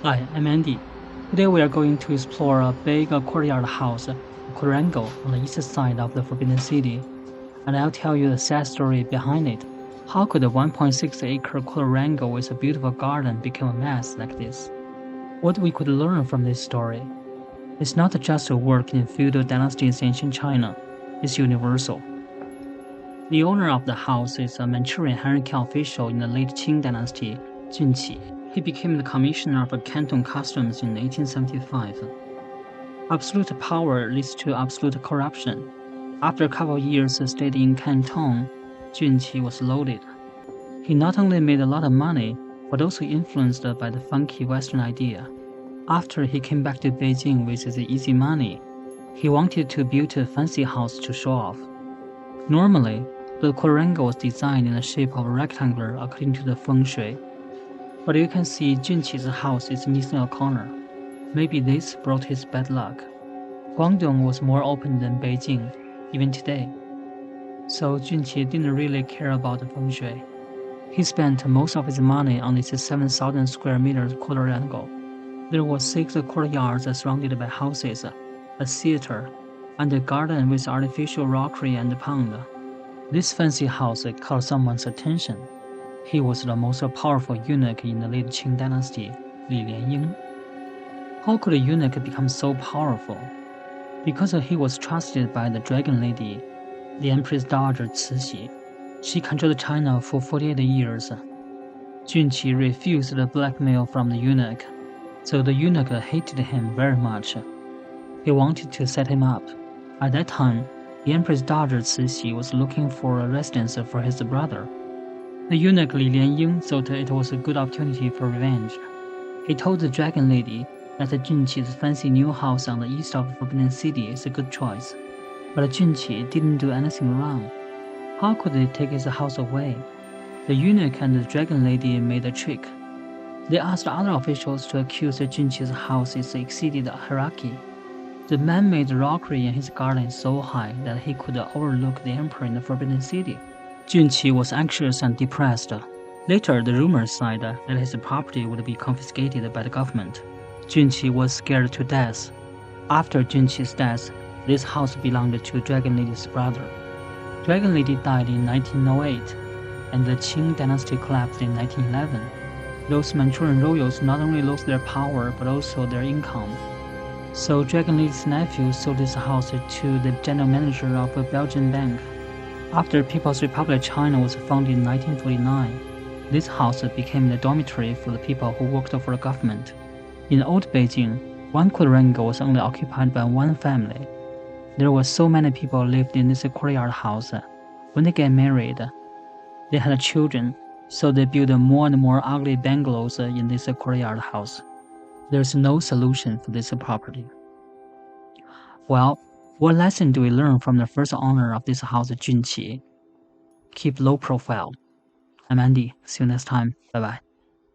Hi, I'm Andy. Today we are going to explore a big courtyard house, Quadrangle, on the east side of the Forbidden City, and I'll tell you the sad story behind it. How could a 1.6-acre quadrangle with a beautiful garden become a mess like this? What we could learn from this story is not just a work in feudal dynasties in ancient China, it's universal. The owner of the house is a Manchurian hierarchy official in the late Qing dynasty, Junqi. He became the commissioner of Canton Customs in 1875. Absolute power leads to absolute corruption. After a couple of years stayed in Canton, Junqi was loaded. He not only made a lot of money, but also influenced by the funky Western idea. After he came back to Beijing with his easy money, he wanted to build a fancy house to show off. Normally, the quadrangle was designed in the shape of a rectangle according to the feng shui. But you can see Junqi's house is missing a corner. Maybe this brought his bad luck. Guangdong was more open than Beijing, even today. So Junqi didn't really care about the feng shui. He spent most of his money on this 7,000 square meters quadrangle. There were 6 courtyards surrounded by houses, a theater, and a garden with artificial rockery and pond. This fancy house caught someone's attention. He was the most powerful eunuch in the late Qing dynasty, Li Lianying. How could a eunuch become so powerful? Because he was trusted by the dragon lady, the Empress Dowager Cixi. She controlled China for 48 years. Junqi refused the blackmail from the eunuch, so the eunuch hated him very much. He wanted to set him up. At that time, the Empress Dowager Cixi was looking for a residence for his brother. The eunuch Li Lianying thought it was a good opportunity for revenge. He told the dragon lady that Junqi's fancy new house on the east of the Forbidden City is a good choice. But Junqi didn't do anything wrong. How could they take his house away? The eunuch and the dragon lady made a trick. They asked other officials to accuse Junqi's house is exceeded hierarchy. The man made rockery in his garden so high that he could overlook the emperor in the Forbidden City. Junqi was anxious and depressed. Later, the rumors said that his property would be confiscated by the government. Junqi was scared to death. After Junqi's death, this house belonged to Dragon Lady's brother. Dragon Lady died in 1908, and the Qing dynasty collapsed in 1911. Those Manchurian royals not only lost their power but also their income. So Dragon Lady's nephew sold this house to the general manager of a Belgian bank. After People's Republic of China was founded in 1949, this house became the dormitory for the people who worked for the government. In old Beijing, one quadrangle was only occupied by one family. There were so many people lived in this courtyard house. When they get married, they had children, so they built more and more ugly bungalows in this courtyard house. There's no solution for this property. Well, what lesson do we learn from the first owner of this house, Junqi? Keep low profile. I'm Andy. See you next time. Bye bye.